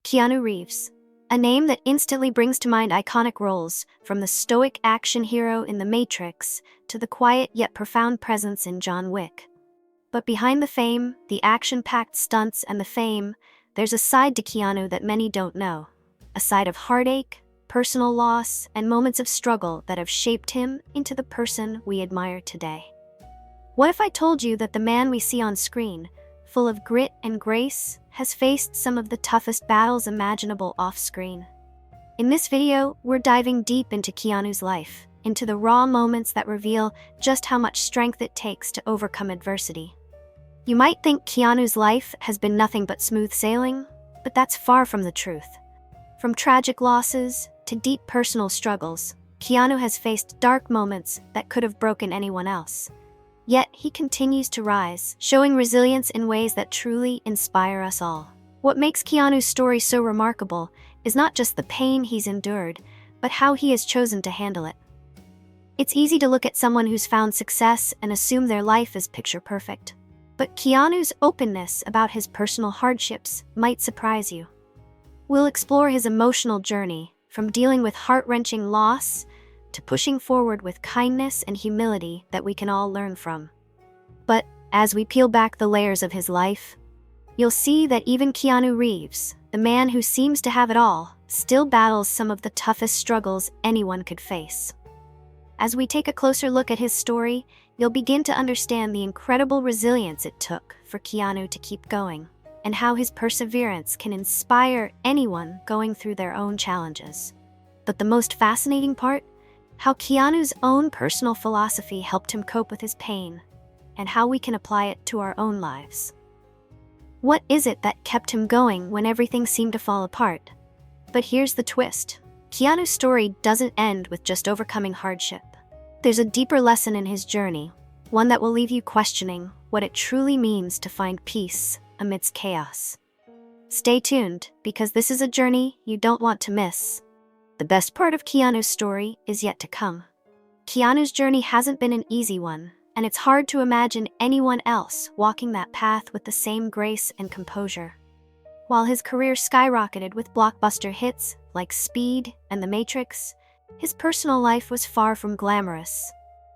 Keanu Reeves. A name that instantly brings to mind iconic roles, from the stoic action hero in The Matrix to the quiet yet profound presence in John Wick. But behind the fame, the action-packed stunts and the fame, there's a side to Keanu that many don't know. A side of heartache, personal loss, and moments of struggle that have shaped him into the person we admire today. What if I told you that the man we see on screen, full of grit and grace, has faced some of the toughest battles imaginable off-screen? In this video, we're diving deep into Keanu's life, into the raw moments that reveal just how much strength it takes to overcome adversity. You might think Keanu's life has been nothing but smooth sailing, but that's far from the truth. From tragic losses to deep personal struggles, Keanu has faced dark moments that could have broken anyone else. Yet he continues to rise, showing resilience in ways that truly inspire us all. What makes Keanu's story so remarkable is not just the pain he's endured, but how he has chosen to handle it. It's easy to look at someone who's found success and assume their life is picture perfect. But Keanu's openness about his personal hardships might surprise you. We'll explore his emotional journey, from dealing with heart-wrenching loss to pushing forward with kindness and humility that we can all learn from. But as we peel back the layers of his life, you'll see that even Keanu Reeves, the man who seems to have it all, still battles some of the toughest struggles anyone could face. As we take a closer look at his story, you'll begin to understand the incredible resilience it took for Keanu to keep going, and how his perseverance can inspire anyone going through their own challenges. But the most fascinating part? How Keanu's own personal philosophy helped him cope with his pain, and how we can apply it to our own lives. What is it that kept him going when everything seemed to fall apart? But here's the twist. Keanu's story doesn't end with just overcoming hardship. There's a deeper lesson in his journey, one that will leave you questioning what it truly means to find peace amidst chaos. Stay tuned, because this is a journey you don't want to miss. The best part of Keanu's story is yet to come. Keanu's journey hasn't been an easy one, and it's hard to imagine anyone else walking that path with the same grace and composure. While his career skyrocketed with blockbuster hits like Speed and The Matrix, his personal life was far from glamorous.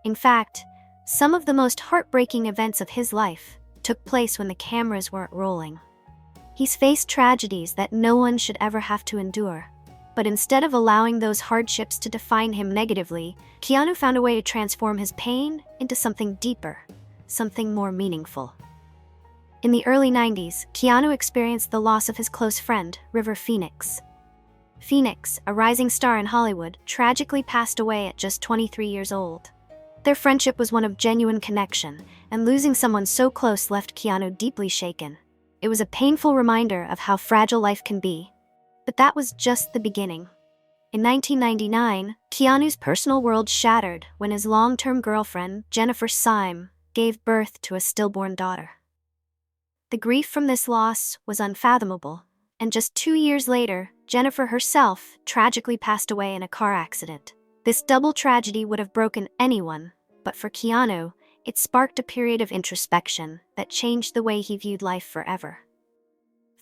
In fact, some of the most heartbreaking events of his life took place when the cameras weren't rolling. He's faced tragedies that no one should ever have to endure. But instead of allowing those hardships to define him negatively, Keanu found a way to transform his pain into something deeper, something more meaningful. In the early 90s, Keanu experienced the loss of his close friend, River Phoenix. Phoenix, a rising star in Hollywood, tragically passed away at just 23 years old. Their friendship was one of genuine connection, and losing someone so close left Keanu deeply shaken. It was a painful reminder of how fragile life can be. But that was just the beginning. In 1999, Keanu's personal world shattered when his long-term girlfriend, Jennifer Syme, gave birth to a stillborn daughter. The grief from this loss was unfathomable, and just 2 years later, Jennifer herself tragically passed away in a car accident. This double tragedy would have broken anyone, but for Keanu, it sparked a period of introspection that changed the way he viewed life forever.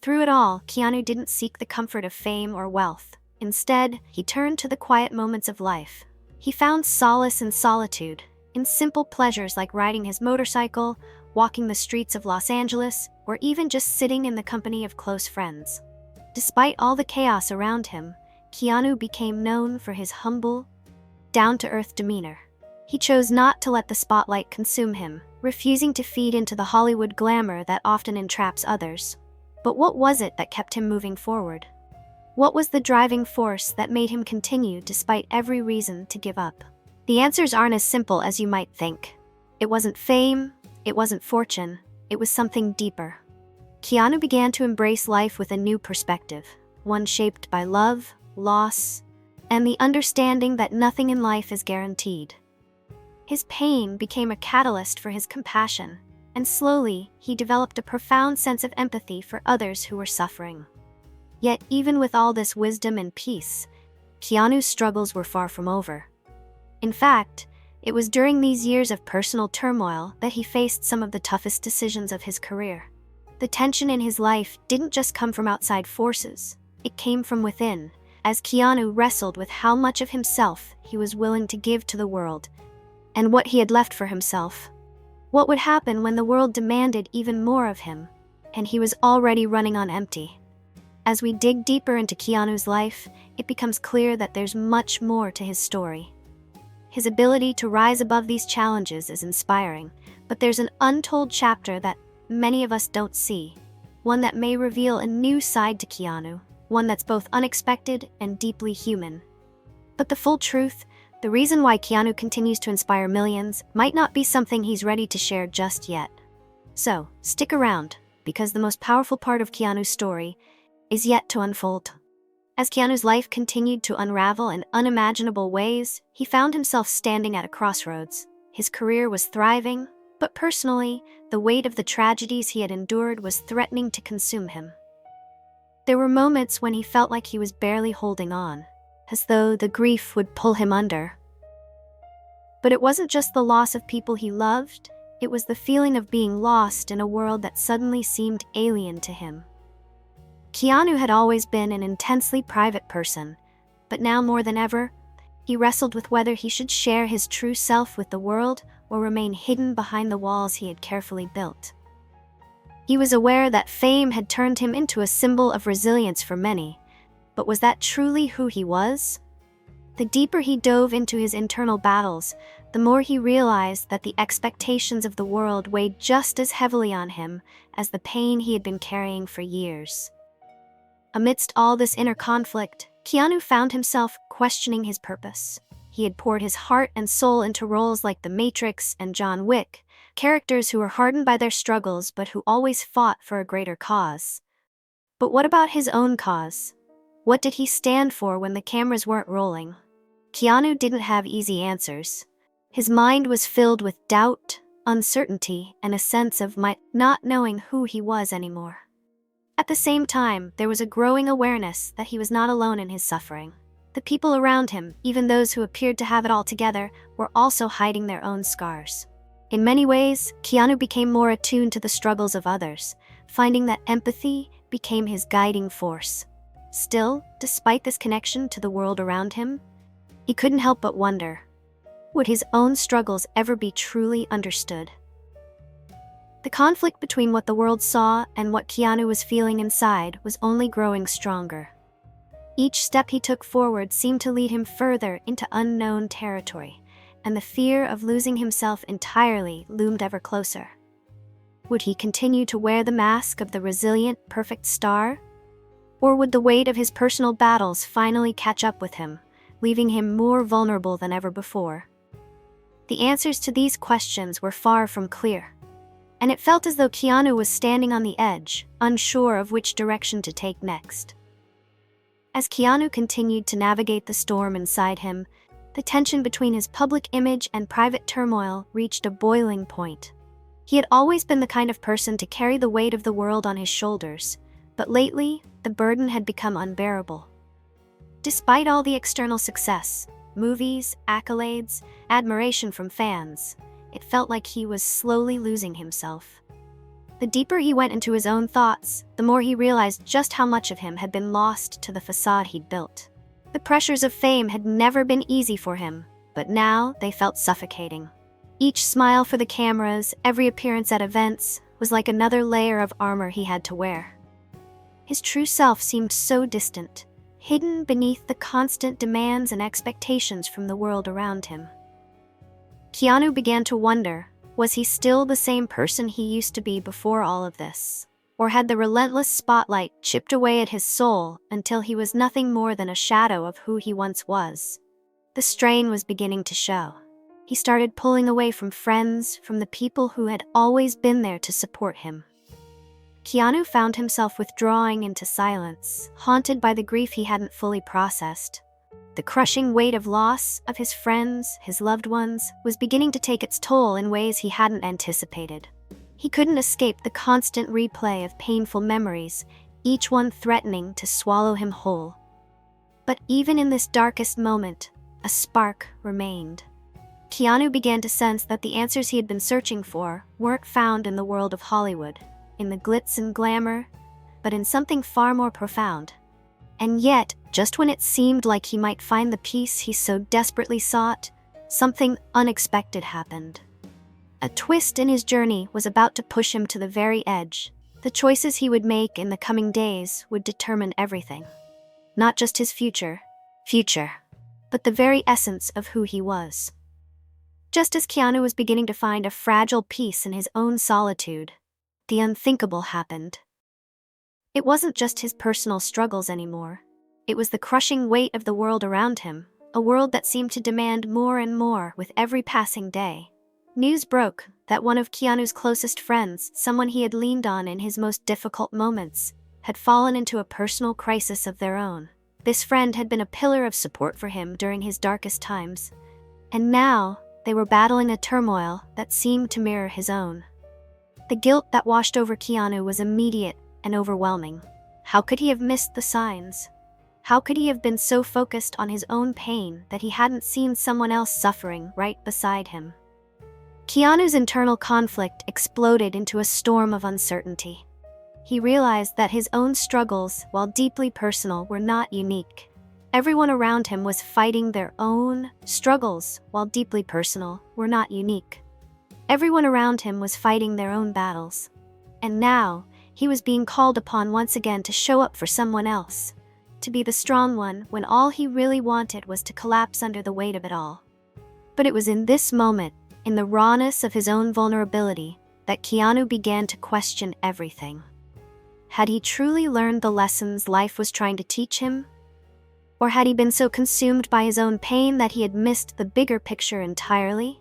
Through it all, Keanu didn't seek the comfort of fame or wealth. Instead, he turned to the quiet moments of life. He found solace in solitude, in simple pleasures like riding his motorcycle, walking the streets of Los Angeles, or even just sitting in the company of close friends. Despite all the chaos around him, Keanu became known for his humble, down-to-earth demeanor. He chose not to let the spotlight consume him, refusing to feed into the Hollywood glamour that often entraps others. But what was it that kept him moving forward? What was the driving force that made him continue despite every reason to give up? The answers aren't as simple as you might think. It wasn't fame, it wasn't fortune, it was something deeper. Keanu began to embrace life with a new perspective, one shaped by love, loss, and the understanding that nothing in life is guaranteed. His pain became a catalyst for his compassion, and slowly, he developed a profound sense of empathy for others who were suffering. Yet, even with all this wisdom and peace, Keanu's struggles were far from over. In fact, it was during these years of personal turmoil that he faced some of the toughest decisions of his career. The tension in his life didn't just come from outside forces. it came from within, as Keanu wrestled with how much of himself he was willing to give to the world, and what he had left for himself. What would happen when the world demanded even more of him, and he was already running on empty? As we dig deeper into Keanu's life, it becomes clear that there's much more to his story. His ability to rise above these challenges is inspiring, but there's an untold chapter that many of us don't see, one that may reveal a new side to Keanu, one that's both unexpected and deeply human. But the full truth, the reason why Keanu continues to inspire millions, might not be something he's ready to share just yet. So, stick around, because the most powerful part of Keanu's story is yet to unfold. As Keanu's life continued to unravel in unimaginable ways, he found himself standing at a crossroads. His career was thriving, but personally, the weight of the tragedies he had endured was threatening to consume him. There were moments when he felt like he was barely holding on, as though the grief would pull him under. But it wasn't just the loss of people he loved, it was the feeling of being lost in a world that suddenly seemed alien to him. Keanu had always been an intensely private person, but now more than ever, he wrestled with whether he should share his true self with the world or remain hidden behind the walls he had carefully built. He was aware that fame had turned him into a symbol of resilience for many, but was that truly who he was? The deeper he dove into his internal battles, the more he realized that the expectations of the world weighed just as heavily on him as the pain he had been carrying for years. Amidst all this inner conflict, Keanu found himself questioning his purpose. He had poured his heart and soul into roles like The Matrix and John Wick, characters who were hardened by their struggles but who always fought for a greater cause. But what about his own cause? What did he stand for when the cameras weren't rolling? Keanu didn't have easy answers. His mind was filled with doubt, uncertainty, and a sense of not knowing who he was anymore. At the same time, there was a growing awareness that he was not alone in his suffering. The people around him, even those who appeared to have it all together, were also hiding their own scars. In many ways, Keanu became more attuned to the struggles of others, finding that empathy became his guiding force. Still, despite this connection to the world around him, he couldn't help but wonder, would his own struggles ever be truly understood? The conflict between what the world saw and what Keanu was feeling inside was only growing stronger. Each step he took forward seemed to lead him further into unknown territory, and the fear of losing himself entirely loomed ever closer. Would he continue to wear the mask of the resilient, perfect star? Or would the weight of his personal battles finally catch up with him, leaving him more vulnerable than ever before? The answers to these questions were far from clear, and it felt as though Keanu was standing on the edge, unsure of which direction to take next. As Keanu continued to navigate the storm inside him, the tension between his public image and private turmoil reached a boiling point. He had always been the kind of person to carry the weight of the world on his shoulders, but lately, the burden had become unbearable. Despite all the external success, movies, accolades, admiration from fans, it felt like he was slowly losing himself. The deeper he went into his own thoughts, the more he realized just how much of him had been lost to the facade he'd built. The pressures of fame had never been easy for him, but now they felt suffocating. Each smile for the cameras, every appearance at events, was like another layer of armor he had to wear. His true self seemed so distant, hidden beneath the constant demands and expectations from the world around him. Keanu began to wonder, was he still the same person he used to be before all of this? Or had the relentless spotlight chipped away at his soul until he was nothing more than a shadow of who he once was? The strain was beginning to show. He started pulling away from friends, from the people who had always been there to support him. Keanu found himself withdrawing into silence, haunted by the grief he hadn't fully processed. The crushing weight of loss of his friends, his loved ones, was beginning to take its toll in ways he hadn't anticipated. He couldn't escape the constant replay of painful memories, each one threatening to swallow him whole. But even in this darkest moment, a spark remained. Keanu began to sense that the answers he had been searching for weren't found in the world of Hollywood, in the glitz and glamour, but in something far more profound. And yet, just when it seemed like he might find the peace he so desperately sought, something unexpected happened. A twist in his journey was about to push him to the very edge. The choices he would make in the coming days would determine everything. Not just his future, but the very essence of who he was. Just as Keanu was beginning to find a fragile peace in his own solitude, the unthinkable happened. It wasn't just his personal struggles anymore. It was the crushing weight of the world around him, a world that seemed to demand more and more with every passing day. News broke that one of Keanu's closest friends, someone he had leaned on in his most difficult moments, had fallen into a personal crisis of their own. This friend had been a pillar of support for him during his darkest times, and now they were battling a turmoil that seemed to mirror his own. The guilt that washed over Keanu was immediate and overwhelming. How could he have missed the signs? How could he have been so focused on his own pain that he hadn't seen someone else suffering right beside him? Keanu's internal conflict exploded into a storm of uncertainty. He realized that his own struggles, while deeply personal, were not unique. Everyone around him was fighting their own struggles, while deeply personal, were not unique. Everyone around him was fighting their own battles. And now, he was being called upon once again to show up for someone else, to be the strong one when all he really wanted was to collapse under the weight of it all. But it was in this moment, in the rawness of his own vulnerability, that Keanu began to question everything. Had he truly learned the lessons life was trying to teach him? Or had he been so consumed by his own pain that he had missed the bigger picture entirely?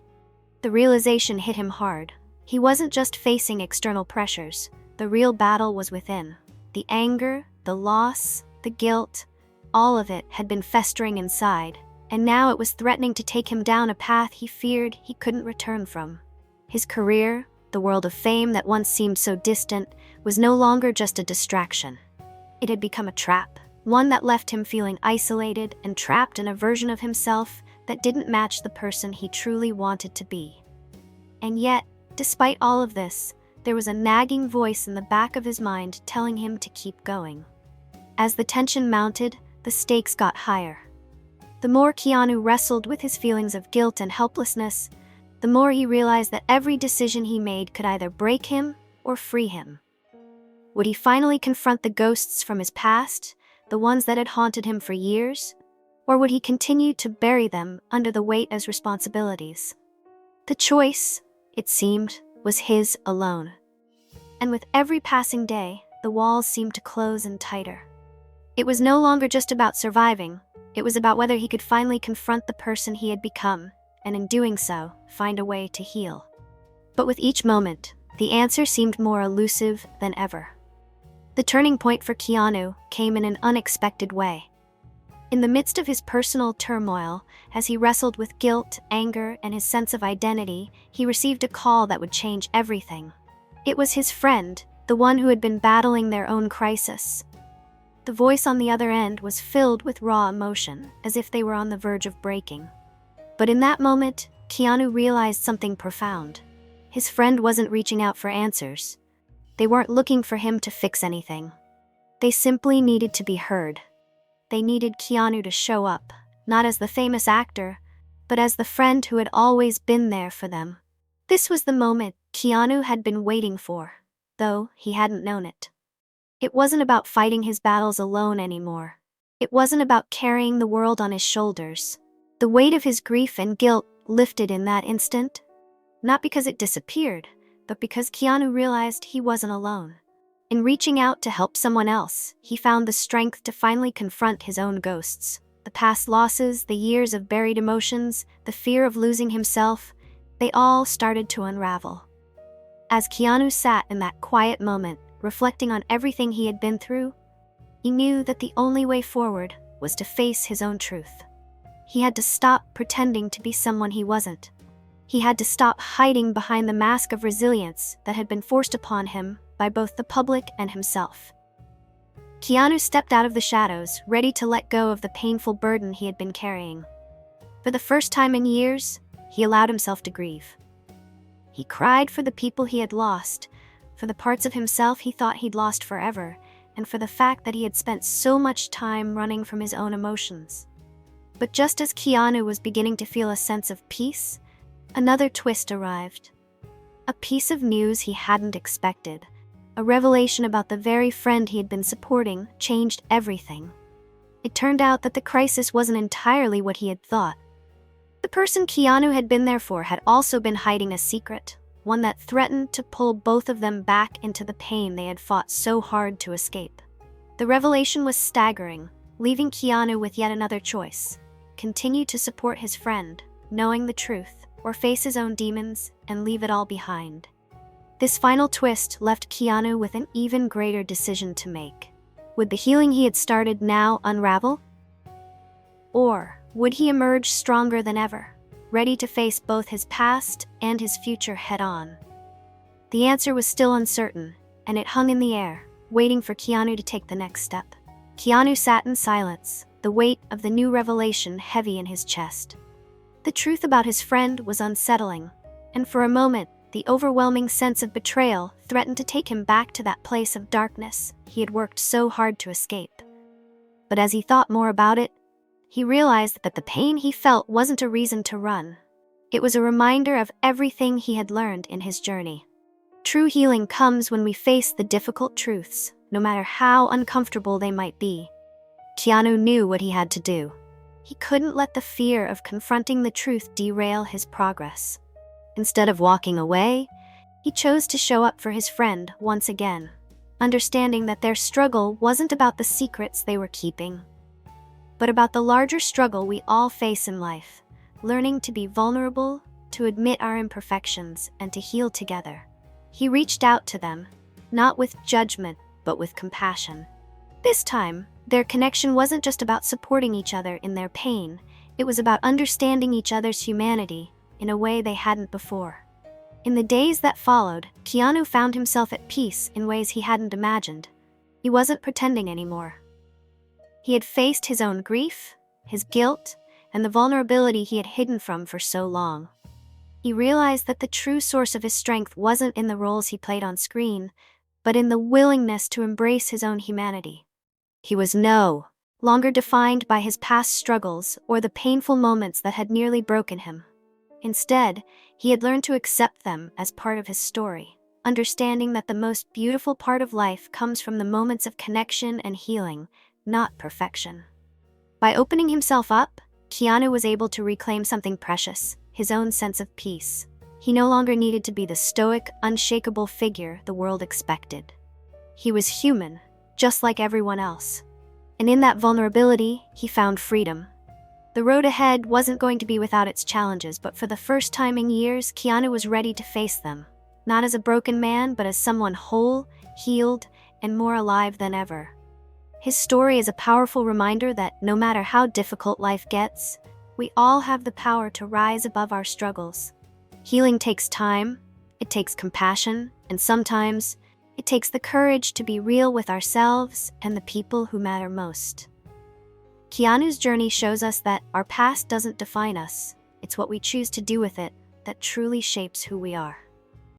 The realization hit him hard. He wasn't just facing external pressures. The real battle was within. The anger, the loss, the guilt, all of it had been festering inside, and now it was threatening to take him down a path he feared he couldn't return from. His career, the world of fame that once seemed so distant, was no longer just a distraction. It had become a trap, one that left him feeling isolated and trapped in a version of himself that didn't match the person he truly wanted to be. And yet, despite all of this, there was a nagging voice in the back of his mind telling him to keep going. As the tension mounted, the stakes got higher. The more Keanu wrestled with his feelings of guilt and helplessness, the more he realized that every decision he made could either break him or free him. Would he finally confront the ghosts from his past, the ones that had haunted him for years? Or would he continue to bury them under the weight as responsibilities? The choice, it seemed, was his alone. And with every passing day, the walls seemed to close in tighter. It was no longer just about surviving. It was about whether he could finally confront the person he had become, and in doing so, find a way to heal. But with each moment, the answer seemed more elusive than ever. The turning point for Keanu came in an unexpected way. In the midst of his personal turmoil, as he wrestled with guilt, anger, and his sense of identity, he received a call that would change everything. It was his friend, the one who had been battling their own crisis. The voice on the other end was filled with raw emotion, as if they were on the verge of breaking. But in that moment, Keanu realized something profound. His friend wasn't reaching out for answers. They weren't looking for him to fix anything. They simply needed to be heard. They needed Keanu to show up, not as the famous actor, but as the friend who had always been there for them. This was the moment Keanu had been waiting for, though he hadn't known it. It wasn't about fighting his battles alone anymore. It wasn't about carrying the world on his shoulders. The weight of his grief and guilt lifted in that instant, not because it disappeared, but because Keanu realized he wasn't alone. In reaching out to help someone else, he found the strength to finally confront his own ghosts. The past losses, the years of buried emotions, the fear of losing himself, they all started to unravel. As Keanu sat in that quiet moment, reflecting on everything he had been through, he knew that the only way forward was to face his own truth. He had to stop pretending to be someone he wasn't. He had to stop hiding behind the mask of resilience that had been forced upon him by both the public and himself. Keanu stepped out of the shadows, ready to let go of the painful burden he had been carrying. For the first time in years, he allowed himself to grieve. He cried for the people he had lost, for the parts of himself he thought he'd lost forever, and for the fact that he had spent so much time running from his own emotions. But just as Keanu was beginning to feel a sense of peace, another twist arrived. A piece of news he hadn't expected, a revelation about the very friend he had been supporting, changed everything. It turned out that the crisis wasn't entirely what he had thought. The person Keanu had been there for had also been hiding a secret, one that threatened to pull both of them back into the pain they had fought so hard to escape. The revelation was staggering, leaving Keanu with yet another choice: continue to support his friend, knowing the truth, or face his own demons and leave it all behind. This final twist left Keanu with an even greater decision to make. Would the healing he had started now unravel? Or would he emerge stronger than ever, ready to face both his past and his future head-on? The answer was still uncertain, and it hung in the air, waiting for Keanu to take the next step. Keanu sat in silence, the weight of the new revelation heavy in his chest. The truth about his friend was unsettling, and for a moment, the overwhelming sense of betrayal threatened to take him back to that place of darkness he had worked so hard to escape. But as he thought more about it, he realized that the pain he felt wasn't a reason to run. It was a reminder of everything he had learned in his journey. True healing comes when we face the difficult truths, no matter how uncomfortable they might be. Keanu knew what he had to do. He couldn't let the fear of confronting the truth derail his progress. Instead of walking away, he chose to show up for his friend once again, understanding that their struggle wasn't about the secrets they were keeping, but about the larger struggle we all face in life: learning to be vulnerable, to admit our imperfections, and to heal together. He reached out to them, not with judgment, but with compassion. This time, their connection wasn't just about supporting each other in their pain, it was about understanding each other's humanity in a way they hadn't before. In the days that followed, Keanu found himself at peace in ways he hadn't imagined. He wasn't pretending anymore. He had faced his own grief, his guilt, and the vulnerability he had hidden from for so long. He realized that the true source of his strength wasn't in the roles he played on screen, but in the willingness to embrace his own humanity. He was no longer defined by his past struggles or the painful moments that had nearly broken him. Instead, he had learned to accept them as part of his story, understanding that the most beautiful part of life comes from the moments of connection and healing, not perfection. By opening himself up, Keanu was able to reclaim something precious: his own sense of peace. He no longer needed to be the stoic, unshakable figure the world expected. He was human, just like everyone else. And in that vulnerability, he found freedom. The road ahead wasn't going to be without its challenges, but for the first time in years, Keanu was ready to face them, not as a broken man, but as someone whole, healed, and more alive than ever. His story is a powerful reminder that no matter how difficult life gets, we all have the power to rise above our struggles. Healing takes time, it takes compassion, and sometimes it takes the courage to be real with ourselves and the people who matter most. Keanu's journey shows us that our past doesn't define us. It's what we choose to do with it that truly shapes who we are.